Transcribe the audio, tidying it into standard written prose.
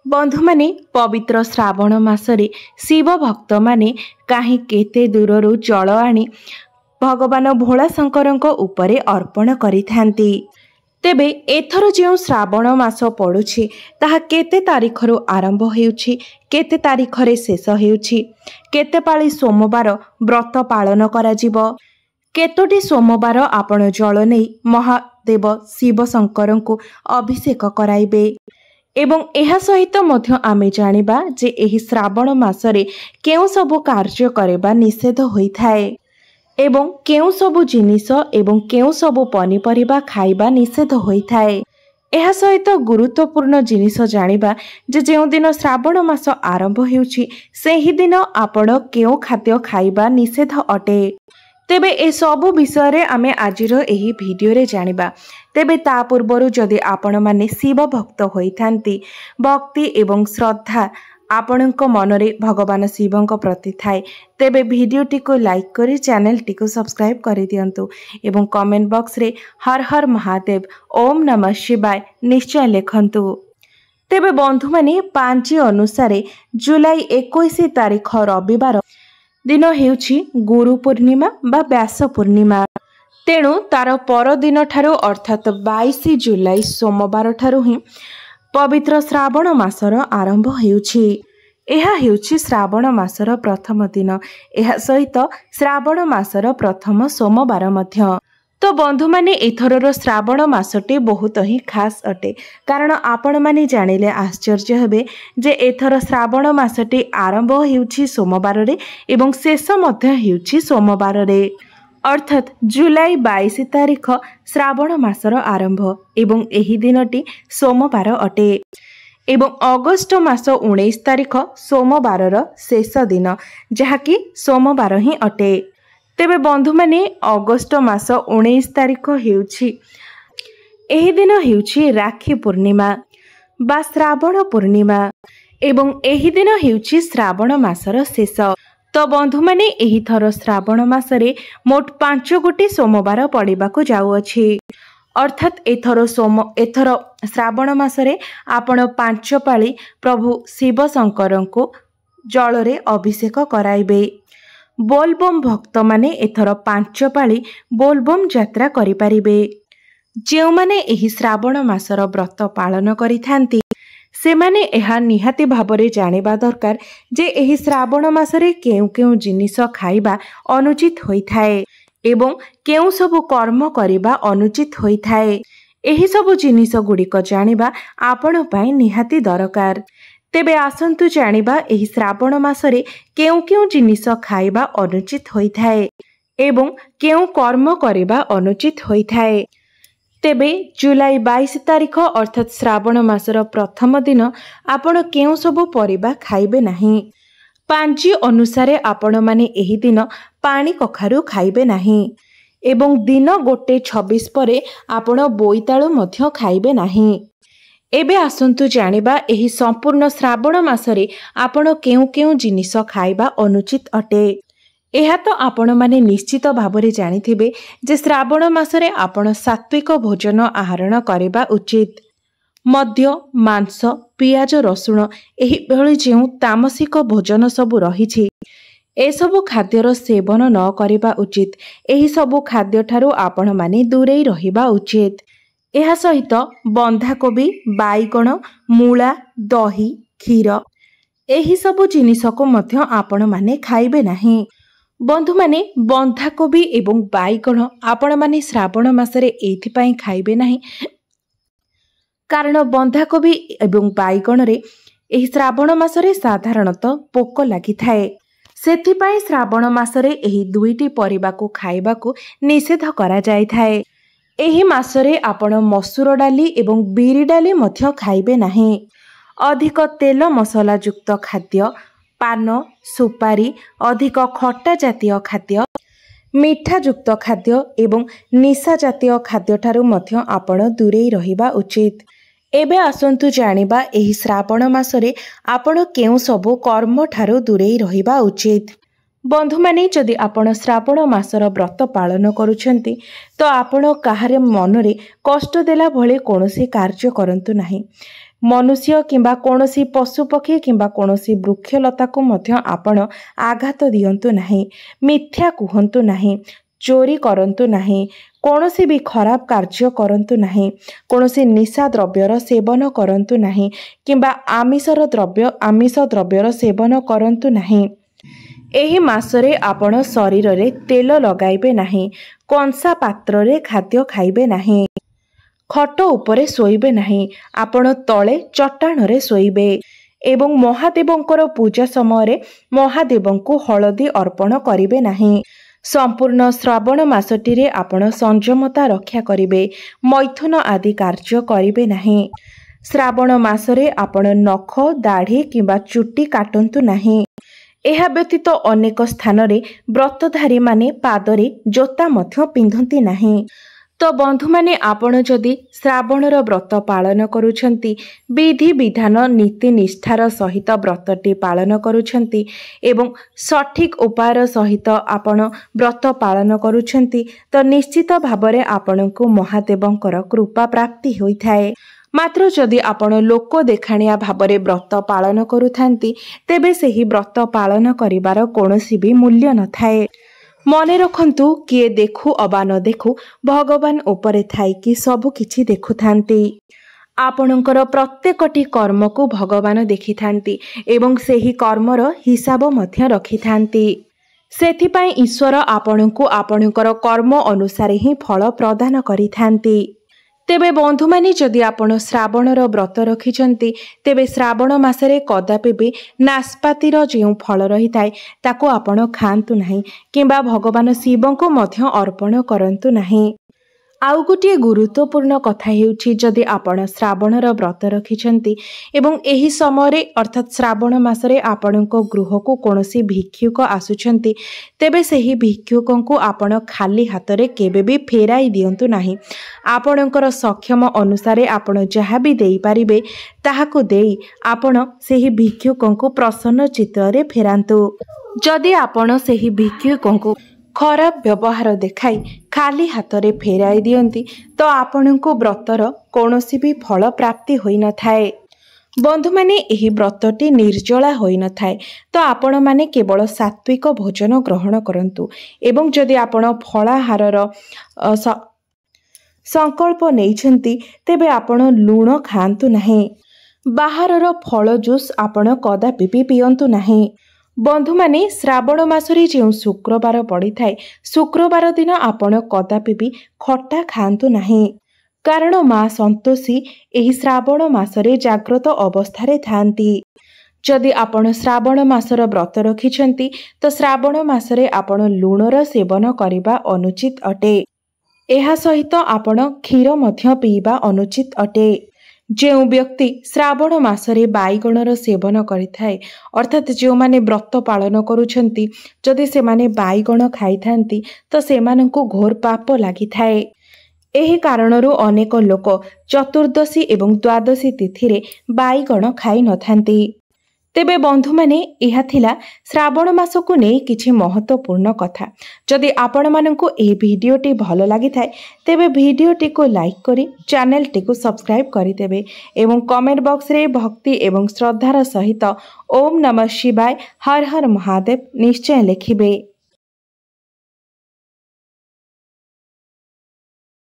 बंधु माने पवित्र श्रावण मासरे शिव भक्त माने काहे केते दूररू जल आनी भगवान भोला शंकरଙ୍କ उपरे अर्पण करिथांती। तेबे एथर जो श्रावण मास पड़ुछि ताहा केते तारिखरू आरंभ हेउछि, केते तारिखरे शेष हेउछि, केते पाଳି सोमवार व्रत पालन करा जिवो, केतोटी सोमवार आपण जल नहीं महादेव शिव शंकरଙ୍କୁ अभिषेक कराइबे एवं एहा सहित मध्य आमे जानिबा जे एही श्रावण मासरे केउ सबु कार्य करबा निषेध होइथाए एवं केउ सबु जिनिस एवं केउ सबु पनिपरिबा खाइबा निषेध होइथाए। एहा सहित गुरुत्वपूर्ण जिनिस जानिबा जे जेउ दिन श्रावण मास आरंभ हेउछि सेही दिन आपण केउ खाद्य खाइबा निषेध अटे। तेबे ए सबु विषय रे आमे आजिर एही भिडियो रे जानिबा। तेबे ता पूर्वरु जदि आपण माने शिव भक्त होइथांती, भक्ति एवं श्रद्धा आपणक मनरे भगवान शिवंक प्रति थाए तेबे भिडियोटी को लाइक करी चैनल टी को सब्सक्राइब करि दियंतु एवं कमेंट बॉक्स रे हर हर महादेव ओम नमः शिवाय निश्चय लिखंतु। तेबे बंधु माने पांची अनुसारे जुलाई 21 तारिख रविवार दिन हेउछि गुरु पूर्णिमा बा व्यास पूर्णिमा। तेणु तार पर दिन ठारू अर्थात 22 जुलाई सोमवार ठारू ही पवित्र श्रावण मासर आरंभ हेउछि। एहा हेउछि श्रावण मासर प्रथम दिन, एहा सहित श्रावण मासर प्रथम सोमवार मध्य। तो बंधु माने एथरर श्रावण मासटी बहुत ही खास अटे, कारण आपण माने जानिले आश्चर्य हेबे जे एथर श्रावण मासटी आरंभ हेउछि सोमवार रे एवं शेष मध्य हेउछि सोमवार रे, अर्थात जुलाई 22 तारिख श्रावण मासर आरंभ एवं एही दिनटी सोमवार अटे एवं अगस्त मास 19 तारिख सोमवारर शेष दिन जहाँकि सोमवार ही अटे। तेबे बंधु माने अगस्त मास 19 तारिख हेउछि एही दिन हेउछि राखी पूर्णिमा बा श्रावण पूर्णिमा एवं एही दिन हेउछि श्रावण मासर शेष। तो बंधु माने एही थर श्रावण मासरे मोट 5 गोटी सोमवार पड़िबाकु जाउअछि, अर्थात एथर श्रावण मासरे आपण 5 पाଳି प्रभु शिव शंकरଙ୍କୁ जलरे अभिषेक कराइबे। बोलबम भक्त माने एथर 5 पाଳି बोलबम यात्रा करि परिबे। जेउ माने एही श्रावण मासर व्रत पालन करिथांती सेमाने एहा निहाती भाबरे जानिबा दरकार जे एही श्रावण मासरे केउ केउ जिनिस खाइबा अनुचित होइथाए एवं केउ सबु कर्म करिबा अनुचित होइथाए। एही सबु जिनिस गुड़िक जानिबा आपण पई निहाती दरकार। तेबे आसंतु जानिबा एही श्रावण मासरे केउ केउ जिनिस खाइबा अनुचित होइथाए एवं केउ कर्म करिबा अनुचित होइथाए। तेबे जुलाई 22 तारिख अर्थात श्रावण मासर प्रथम दिन आपण केउ सबु परिबा खाइबे नाही। पांजी अनुसारे आपण माने एही दिन पानी कखारु खाइबे नाही एवं दिन 1:26 परे आपण बोईताळु मध्य खाइबे नाही। एबे आसंतु जानिबा एही संपूर्ण श्रावण मासरे आपण केउ केउ जिनिस खाइबा अनुचित अटे। एहा तो आपण माने निश्चित भाबरे जानिथिबे जे श्रावण मासरे आपण सात्विक भोजन आहरण करिबा उचित। मद्य मांस पियाज रसुण एही भଳି जेउ तामसिक भोजन सबु रहिछि ए सबु खाद्यर सेवन न करिबा उचित। एही सबु खाद्य ठारू आपण माने दूरेई रहिबा उचित। एहा सहित बंधाकोबी बाईगण मूला दही क्षीर एही सबु जिनिसको मध्य आपण माने खाइबे नाही। बंधु माने बंधाकोबी एवं बाईगण आपण माने श्रावण मासरे एथिपाई खाइबे नाही, कारण बंधाकोबी एवं बाईगण रे एही श्रावण मासरे साधारणतः पोक लागि थाए। सेथिपाई श्रावण मासरे एही दुईटी परिबाको खाइबाको निषेध करा जाय थाए। एही मासरे आपण मसूर डाली एवं बिरी डाली मध्य खाइबे नाही। अधिक तेल मसला युक्त खाद्य, पान सुपारी, अधिक खट्टा जातीय खाद्य, मिठा युक्त खाद्य एवं निशा जातीय खाद्य ठारू मध्य आपण दूरेई रहिबा उचित। एबे आसंतु जानिबा एही श्रावण मासरे आपण केउ सबु कर्म ठारू दूरेई रहिबा उचित। बंधु माने जदि आपण श्रावण मासर व्रत पालन करूछंती तो आपण काहारे मनरे कष्ट देला भले कोनोसी कार्य करंतु नाही। मनुष्य किंबा कौनसी पशुपक्षी किंबा कौनसी वृक्षलता को मध्य आपण आघात दियंतु नहीं, मिथ्या कहंतु नहीं, चोरी करंतु नहीं, कौनसी भी खराब कार्य करंतु नहीं, कौनसी निशा द्रव्यर सेवन करंतु नहीं किंबा आमिष द्रव्यर सेवन करंतु नहीं। एही मासरे आपण शरीर रे तेल लगाइबे नहीं, कंसा पात्र रे खाद्य खाइबे नहीं, खट उपरे शोइबे नहीं, आपण तले चट्टाण रे शोइबे एवं महादेवंकर पूजा समय महादेवंकु हलदी अर्पण करिबे नहीं। संपूर्ण श्रावण मासटी रे आपण संयमता रक्षा करिबे, मैथुन आदि कार्य करिबे नहीं। श्रावण मासरे आपण नख दाढ़ी किंबा चुटी काटंतु नहीं। एहा व्यतीत अनेक स्थान रे व्रतधारी माने पादरे जोता मध्य पिंधंती नहीं। तो बंधु माने आपण जदि श्रावणर व्रत पालन करुछंती, विधि विधान नीति निष्ठार सहित व्रतटी पालन करुछंती एवं सठिक उपायर सहित आपण व्रत पालन करुछंती, तो निश्चित भावरे आपणको महादेवंकर कृपा प्राप्ति होइथाए। मात्र जदि आपण लोक देखाणिया भावरे व्रत पालन करुथांती, तेबे सेही व्रत पालन करिवार कोनोसी भी मूल्य न थाए। मने रखंतु, किए देखु अबा न देखु भगवान उपरे थाई कि सबु किछि देखुथांती। आपणकर प्रत्येकटी कर्म को भगवान देखिथांती एवं सेही कर्मर हिसाब मध्य रखिथांती। सेथिपाई ईश्वर आपणको आपणकर कर्म अनुसार ही फल प्रदान करिथांती। तेबे बंधु माने जदि आपण श्रावणर व्रत रखिछंती, तेबे श्रावण मासरे कदापि भी नास्पातिर जेउ फल रही थाए ताको आपण खांतु नहीं किंबा भगवान शिव को मध्य अर्पण करंतु नहीं। आउ गोटे गुरुत्वपूर्ण कथा हेउछि, जदि आपण श्रावणर व्रत रखिछंती एवं एही समय अर्थात श्रावण मासरे आपणको गृह को कोनोसी भिक्षुक आसुछंती, तेबे सेही भिक्षुकंकु आपण खाली हातरे केबे भी फेराई दियंतु नाही। आपणकर सक्षम अनुसारे आपण जहा भी देई पारिबे ताहाकु देई आपण सेही भिक्षुकंकु प्रसन्न चित्तरे फेरांतु। जदि आपण सेही भिक्षुकंकु खराब व्यवहार देखाई खाली हातरे फेराई दियंती, तो आपणको व्रतर कोनोसी भी फल प्राप्ति होई न थाए। बंधु माने एही व्रतटी निर्जला होई न थाए, तो आपण माने केवल सात्विक भोजन ग्रहण करंतु एवं जदि आपण फलाहारर संकल्प नैछंती, तेबे आपण लूण खांतु नहीं। बाहरर फल जूस आपण कदापि भी पियंतु नहीं। बंधु माने श्रावण मासरे जो शुक्रवार पड़ी थाए, शुक्रवार दिन आपण कदापि भी खट्टा खांतु नहीं, कारण माँ संतोषी एही श्रावण मासरे जाग्रत अवस्थारे थांती। जदि आपण श्रावण मासर व्रत रखिछंती, तो श्रावण मासरे आपण लूणर सेवन करिबा अनुचित अटे। एहा सहित आपण क्षीर मध्य पीबा अनुचित अटे। जो व्यक्ति श्रावण मासरे बाईगणर सेवन करिथाए, अर्थात जो माने व्रत पालन करुछंती, जदि से माने बाईगण खाई थांती, तो सेमानंकु घोर पाप लागिथाए। एही कारणरू अनेक लोक चतुर्दशी एवं द्वादशी तिथिरे बाईगण खाई नथांती। तेबे बंधु माने एहा थिला श्रावण मास को नै किछि महत्वपूर्ण कथा। जदि आपण मानंकु ए भिडियोटी भलो लागि थाए, तेबे भिडियोटी को लाइक करी चैनल टी को सब्सक्राइब करि देबे एवं कमेंट बॉक्स रे भक्ति एवं श्रद्धार सहित ओम नमः शिवाय हर हर महादेव निश्चय लिखिबे।